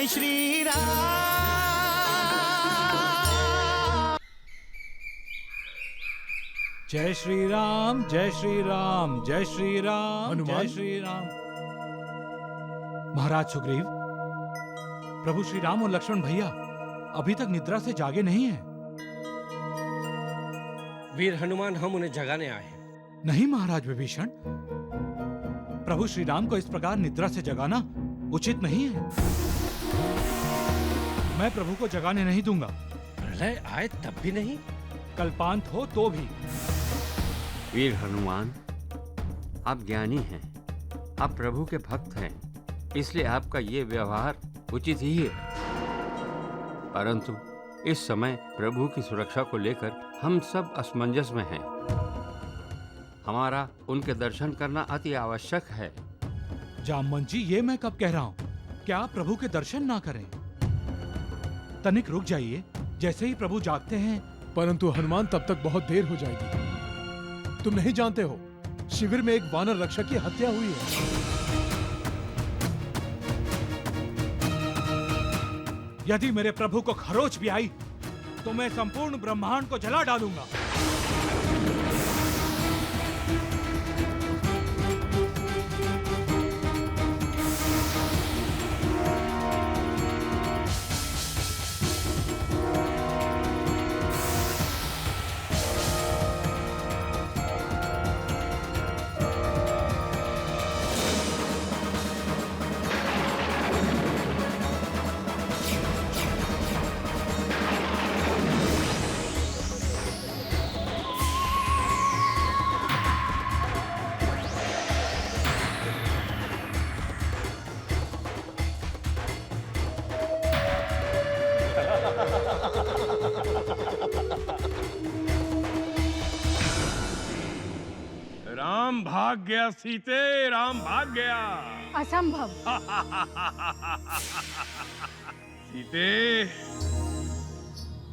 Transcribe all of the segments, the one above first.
जय श्री राम। जय श्री राम, जय श्री राम, जय श्री राम, हनुमान? जय श्री राम। महाराज सुग्रीव, प्रभु श्री राम और लक्ष्मण भैया अभी तक निद्रा से जागे नहीं हैं। वीर हनुमान, हम उन्हें जगाने आए हैं। नहीं महाराज विभीषण, प्रभु श्री राम को इस प्रकार निद्रा से जगाना उचित नहीं है। मैं प्रभु को जगाने नहीं दूंगा। प्रलय आए तब भी नहीं? कल्पांत हो तो भी। वीर हनुमान, आप ज्ञानी हैं, आप प्रभु के भक्त हैं, इसलिए आपका ये व्यवहार उचित ही है। परंतु इस समय प्रभु की सुरक्षा को लेकर हम सब असमंजस में हैं। हमारा उनके दर्शन करना अति आवश्यक है। जामवंत जी, ये मैं कब कह रहा हूँ? क्या आप प्रभु के दर्शन ना करें? तनिक रुक जाइए, जैसे ही प्रभु जागते हैं। परंतु हनुमान, तब तक बहुत देर हो जाएगी। तुम नहीं जानते हो, शिविर में एक वानर रक्षक की हत्या हुई है। यदि मेरे प्रभु को खरोच भी आई तो मैं संपूर्ण ब्रह्मांड को जला डालूंगा। राम भाग गया सीते, राम भाग गया। असंभव। सीते,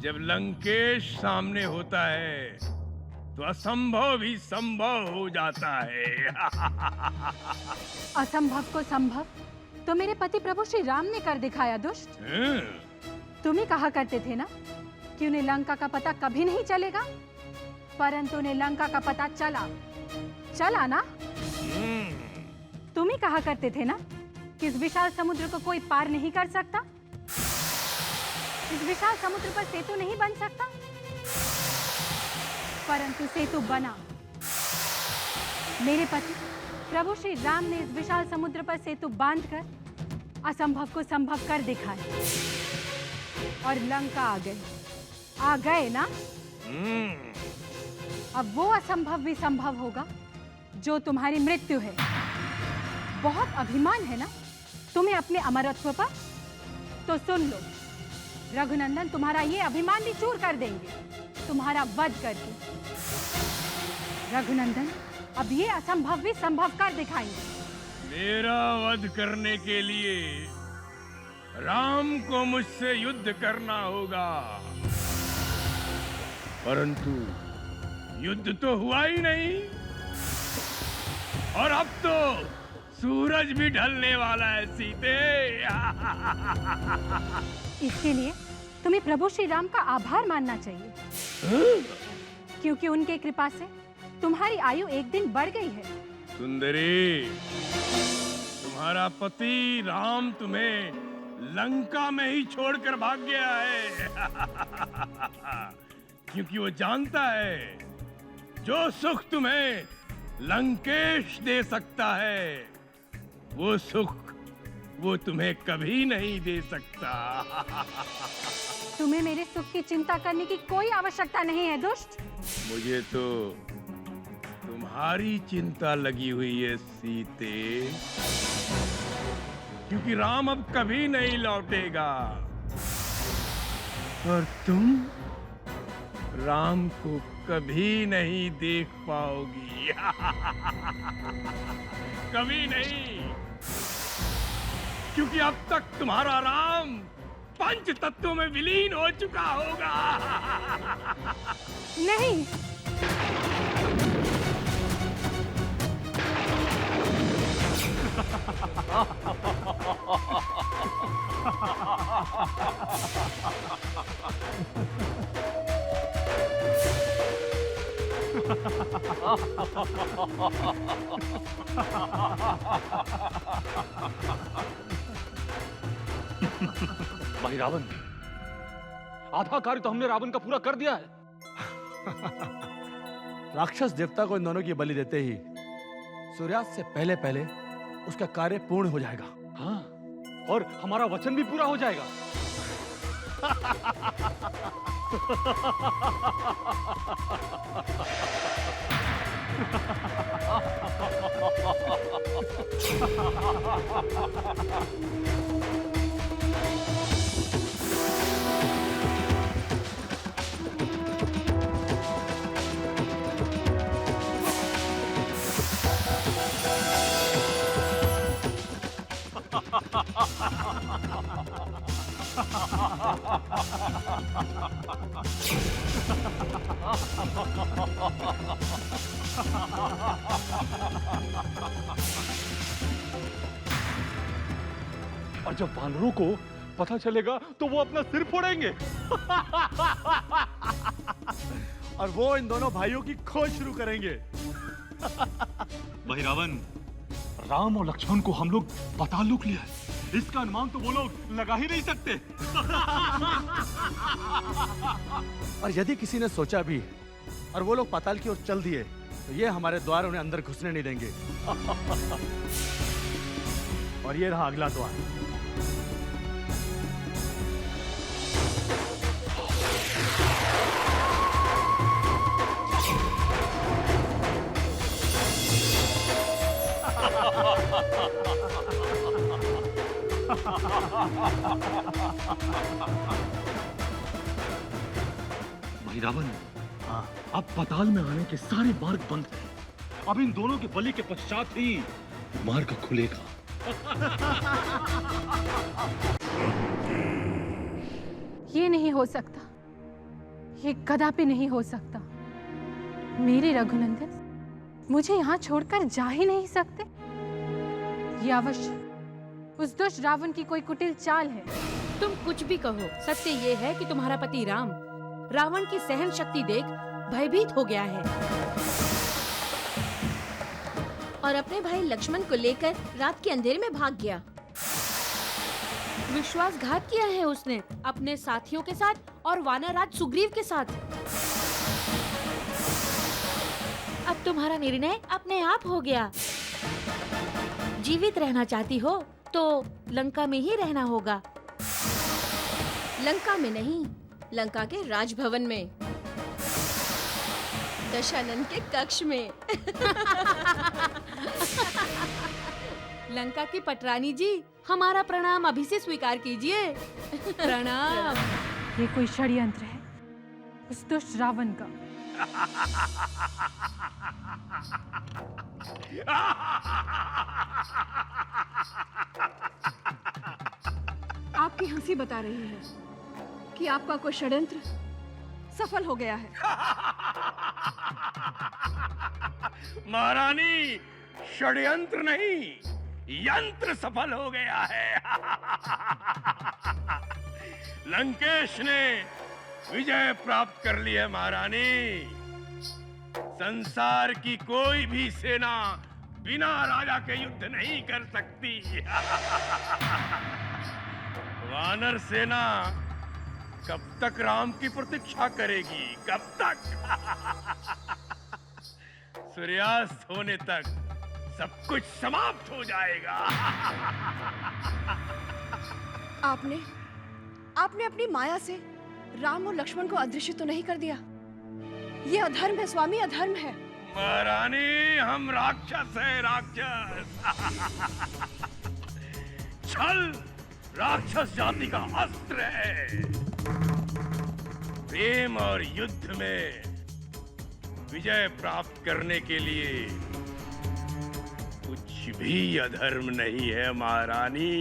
जब लंकेश सामने होता है तो असंभव भी संभव हो जाता है। असंभव को संभव तो मेरे पति प्रभु श्री राम ने कर दिखाया दुष्ट। तुम ही कहा करते थे ना कि उन्हें लंका का पता कभी नहीं चलेगा, परंतु उन्हें लंका का पता चला ना। तुम ही कहा करते थे ना कि इस विशाल समुद्र को कोई पार नहीं कर सकता, इस विशाल समुद्र पर सेतु नहीं बन सकता, परंतु सेतु बना। मेरे पति प्रभु श्री राम ने इस विशाल समुद्र पर सेतु बांधकर असंभव को संभव कर दिखाया और लंका आ गए ना। अब वो असंभव भी संभव होगा जो तुम्हारी मृत्यु है। बहुत अभिमान है ना तुम्हें अपने अमरत्व पर? तो सुन लो, रघुनंदन तुम्हारा ये अभिमान भी चूर कर देंगे, तुम्हारा वध करके। रघुनंदन अब ये असंभव भी संभव कर दिखाएंगे। मेरा वध करने के लिए राम को मुझसे युद्ध करना होगा, परंतु युद्ध तो हुआ ही नहीं और अब तो सूरज भी ढलने वाला है सीते। इसके लिए तुम्हें प्रभु श्री राम का आभार मानना चाहिए, क्योंकि उनके कृपा से तुम्हारी आयु एक दिन बढ़ गई है। सुंदरी, तुम्हारा पति राम तुम्हें लंका में ही छोड़कर भाग गया है। क्योंकि वो जानता है जो सुख तुम्हें लंकेश दे सकता है, वो सुख वो तुम्हें कभी नहीं दे सकता। तुम्हें मेरे सुख की चिंता करने की कोई आवश्यकता नहीं है दुष्ट। मुझे तो तुम्हारी चिंता लगी हुई है सीते, क्योंकि राम अब कभी नहीं लौटेगा और तुम राम को कभी नहीं देख पाओगी। कभी नहीं, क्योंकि अब तक तुम्हारा राम पंच तत्वों में विलीन हो चुका होगा। नहीं, भाई रावण, आधा कार्य तो हमने रावण का पूरा कर दिया है। राक्षस देवता को इन दोनों की बलि देते ही सूर्यास्त से पहले पहले उसका कार्य पूर्ण हो जाएगा। हाँ, और हमारा वचन भी पूरा हो जाएगा। और जब वानरों को पता चलेगा तो वो अपना सिर फोड़ेंगे। और वो इन दोनों भाइयों की खोज शुरू करेंगे। भाई रावण, राम और लक्ष्मण को हम लोग पाताल लोक लिया है, इसका अनुमान तो वो लोग लगा ही नहीं सकते। और यदि किसी ने सोचा भी और वो लोग पाताल की ओर चल दिए तो ये हमारे द्वार उन्हें अंदर घुसने नहीं देंगे। और ये रहा अगला द्वार। भाई रावण, अब पाताल में आने के सारे मार्ग बंद हैं। अब इन दोनों के बलि के पश्चात ही मार्ग खुलेगा। ये नहीं हो सकता, ये कदापि नहीं हो सकता। मेरे रघुनंदन मुझे यहाँ छोड़कर जा ही नहीं सकते। ये अवश्य उस दुष्ट रावण की कोई कुटिल चाल है। तुम कुछ भी कहो, सत्य ये है कि तुम्हारा पति राम रावण की सहन शक्ति देख भयभीत हो गया है और अपने भाई लक्ष्मण को लेकर रात के अंधेरे में भाग गया। विश्वासघात किया है उसने अपने साथियों के साथ और वानरराज सुग्रीव के साथ। अब तुम्हारा निर्णय अपने आप हो गया। जीवित रहना चाहती हो तो लंका में ही रहना होगा। लंका में नहीं, लंका के राजभवन में, दशानन के कक्ष में। लंका की पटरानी जी, हमारा प्रणाम अभी से स्वीकार कीजिए। प्रणाम। ये कोई षड्यंत्र है उस दुष्ट रावण का। आपकी हंसी बता रही है कि आपका कोई षड्यंत्र सफल हो गया है। महारानी, षड्यंत्र नहीं, यंत्र सफल हो गया है। लंकेश ने विजय प्राप्त कर ली है महारानी। संसार की कोई भी सेना बिना राजा के युद्ध नहीं कर सकती। वानर सेना कब तक राम की प्रतीक्षा करेगी? कब तक? सूर्यास्त होने तक सब कुछ समाप्त हो जाएगा। आपने अपनी माया से राम और लक्ष्मण को अदृश्य तो नहीं कर दिया? ये अधर्म है स्वामी, अधर्म है। महारानी, हम राक्षस हैं, राक्षस। छल राक्षस जाति का अस्त्र है। प्रेम और युद्ध में विजय प्राप्त करने के लिए कुछ भी अधर्म नहीं है महारानी।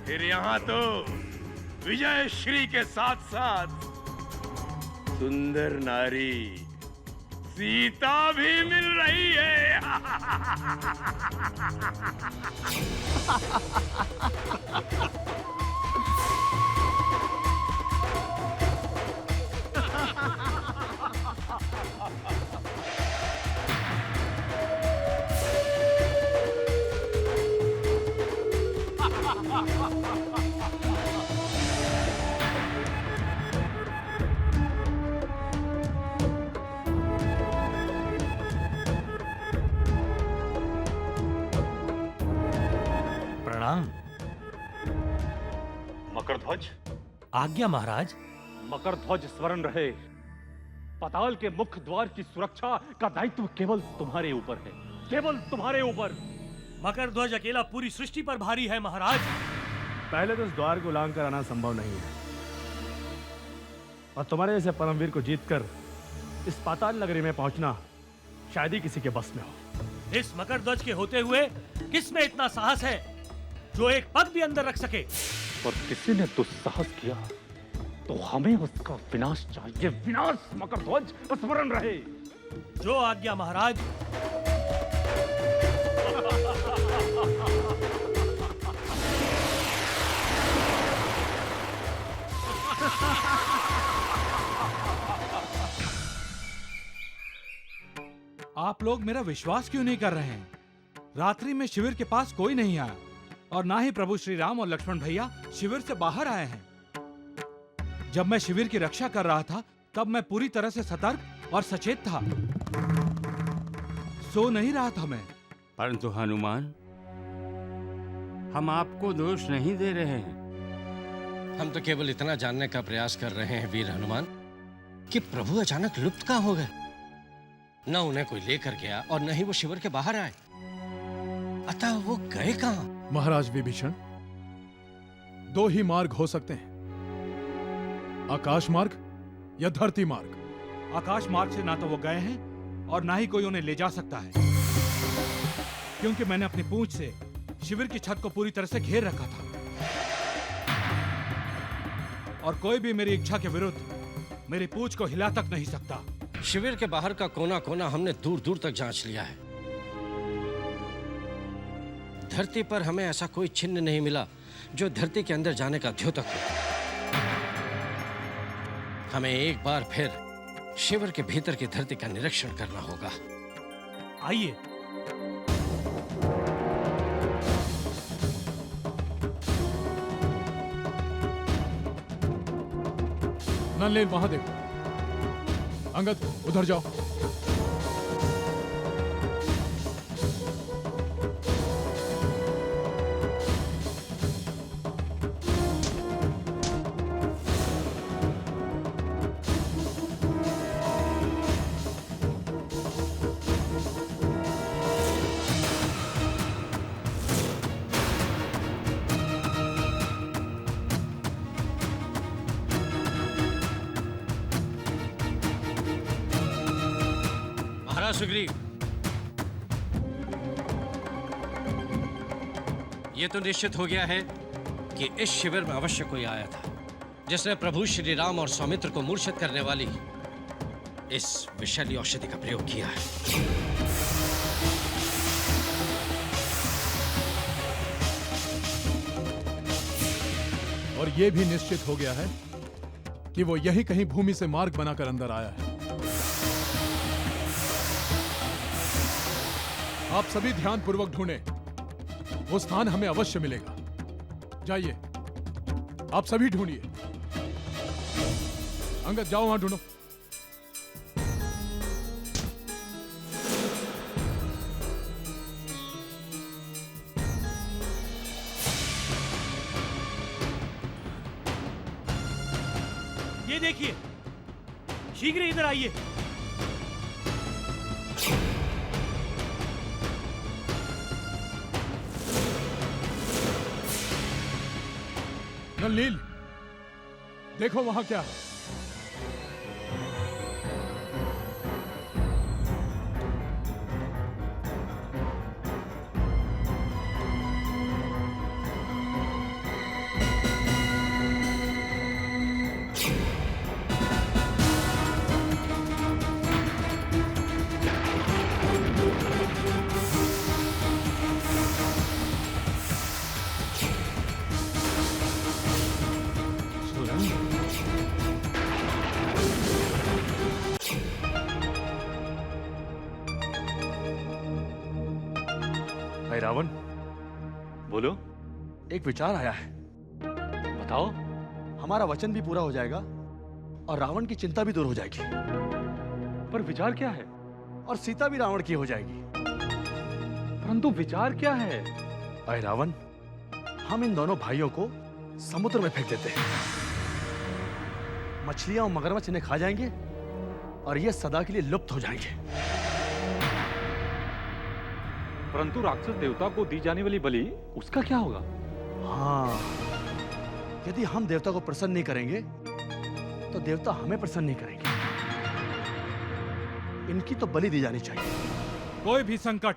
फिर यहाँ तो विजय श्री के साथ साथ सुंदर नारी सीता भी मिल रही है। प्रणाम। मकरध्वज, आज्ञा महाराज। मकरध्वज स्मरण रहे, पाताल के मुख्य द्वार की सुरक्षा का दायित्व केवल तुम्हारे ऊपर है, केवल तुम्हारे ऊपर। मकरध्वज अकेला पूरी सृष्टि पर भारी है महाराज। पहले तो इस द्वार को लांघ कर आना संभव नहीं है, और तुम्हारे जैसे परमवीर को जीतकर इस पाताल नगरी में पहुंचना शायद ही किसी के बस में हो। इस मकरध्वज के होते हुए किसमें इतना साहस है जो एक पग भी अंदर रख सके? और किसी ने दुस्साहस किया तो हमें उसका विनाश चाहिए, विनाश। मकरध्वज स्मरण रहे। जो आज्ञा महाराज। आप लोग मेरा विश्वास क्यों नहीं कर रहे हैं? रात्रि में शिविर के पास कोई नहीं आया और ना ही प्रभु श्री राम और लक्ष्मण भैया शिविर से बाहर आए हैं। जब मैं शिविर की रक्षा कर रहा था तब मैं पूरी तरह से सतर्क और सचेत था, सो नहीं रहा था मैं। परंतु हनुमान, हम आपको दोष नहीं दे रहे हैं। हम तो केवल इतना जानने का प्रयास कर रहे हैं वीर हनुमान कि प्रभु अचानक लुप्त कहाँ हो गए। न उन्हें कोई लेकर गया और न ही वो शिविर के बाहर आए। अतः वो गए कहाँ? महाराज विभीषण, दो ही मार्ग हो सकते हैं, आकाश मार्ग या धरती मार्ग। आकाश मार्ग से ना तो वो गए हैं और ना ही कोई उन्हें ले जा सकता है, क्योंकि मैंने अपनी पूंछ से शिविर की छत को पूरी तरह से घेर रखा था और कोई भी मेरी इच्छा के विरुद्ध मेरी पूंछ को हिला तक नहीं सकता। शिविर के बाहर का कोना कोना हमने दूर दूर तक जांच लिया है। धरती पर हमें ऐसा कोई चिन्ह नहीं मिला जो धरती के अंदर जाने का द्योतक हो। हमें एक बार फिर शिविर के भीतर की धरती का निरीक्षण करना होगा। आइए। नलनील वहां देखो। अंगद उधर जाओ। सुग्रीव, ये तो निश्चित हो गया है कि इस शिविर में अवश्य कोई आया था जिसने प्रभु श्री राम और सौमित्र को मूर्छित करने वाली इस विषैली औषधि का प्रयोग किया है। और यह भी निश्चित हो गया है कि वो यही कहीं भूमि से मार्ग बनाकर अंदर आया है। आप सभी ध्यानपूर्वक ढूंढें, वो स्थान हमें अवश्य मिलेगा। जाइए, आप सभी ढूंढिए। अंगद जाओ, वहां ढूंढो। ये देखिए, शीघ्र इधर आइए। नलनील, देखो वहां क्या है। रावण, बोलो। एक विचार आया है। बताओ। हमारा वचन भी पूरा हो जाएगा और रावण की चिंता भी दूर हो जाएगी। पर विचार क्या है? और सीता भी रावण की हो जाएगी। परंतु विचार क्या है? अरे रावण, हम इन दोनों भाइयों को समुद्र में फेंक देते हैं। मछलियां और मगरमच्छ इन्हें खा जाएंगे और ये सदा के लिए लुप्त हो जाएंगे। परंतु राक्षस देवता को दी जाने वाली बलि, उसका क्या होगा? हाँ, यदि हम देवता को प्रसन्न नहीं करेंगे तो देवता हमें प्रसन्न नहीं करेंगे। इनकी तो बलि दी जानी चाहिए। कोई भी संकट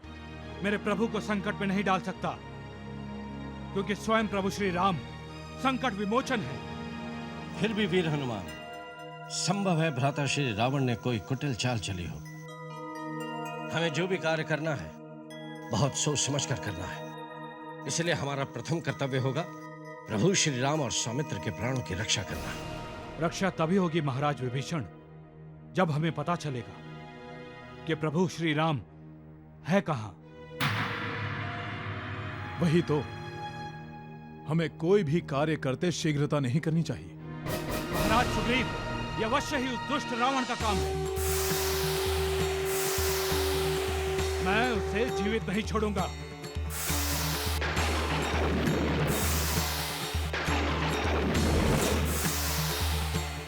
मेरे प्रभु को संकट में नहीं डाल सकता, क्योंकि स्वयं प्रभु श्री राम संकट विमोचन है। फिर भी वीर हनुमान, संभव है भ्राता श्री रावण ने कोई कुटिल चाल चली हो। हमें जो भी कार्य करना है बहुत सोच समझ कर करना है। इसलिए हमारा प्रथम कर्तव्य होगा प्रभु श्री राम और सौमित्र के प्राणों की रक्षा करना। रक्षा तभी होगी महाराज विभीषण, जब हमें पता चलेगा कि प्रभु श्री राम है कहां। वही तो, हमें कोई भी कार्य करते शीघ्रता नहीं करनी चाहिए। महाराज सुग्रीव, यह अवश्य ही उस दुष्ट रावण का काम है। मैं उसे जीवित नहीं छोड़ूंगा।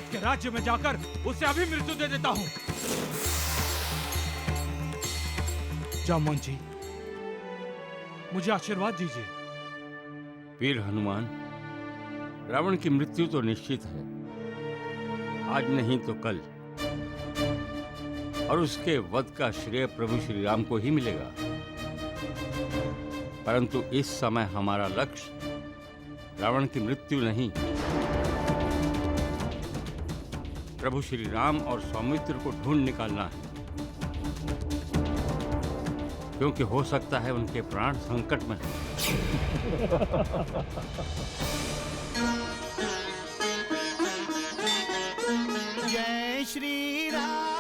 उसके राज्य में जाकर उसे अभी मृत्यु दे देता हूं। जामोन जी, मुझे आशीर्वाद दीजिए। वीर हनुमान, रावण की मृत्यु तो निश्चित है, आज नहीं तो कल, और उसके वध का श्रेय प्रभु श्री राम को ही मिलेगा। परंतु इस समय हमारा लक्ष्य रावण की मृत्यु नहीं, प्रभु श्री राम और सौमित्र को ढूंढ निकालना है, क्योंकि हो सकता है उनके प्राण संकट में हैं। जय श्री राम।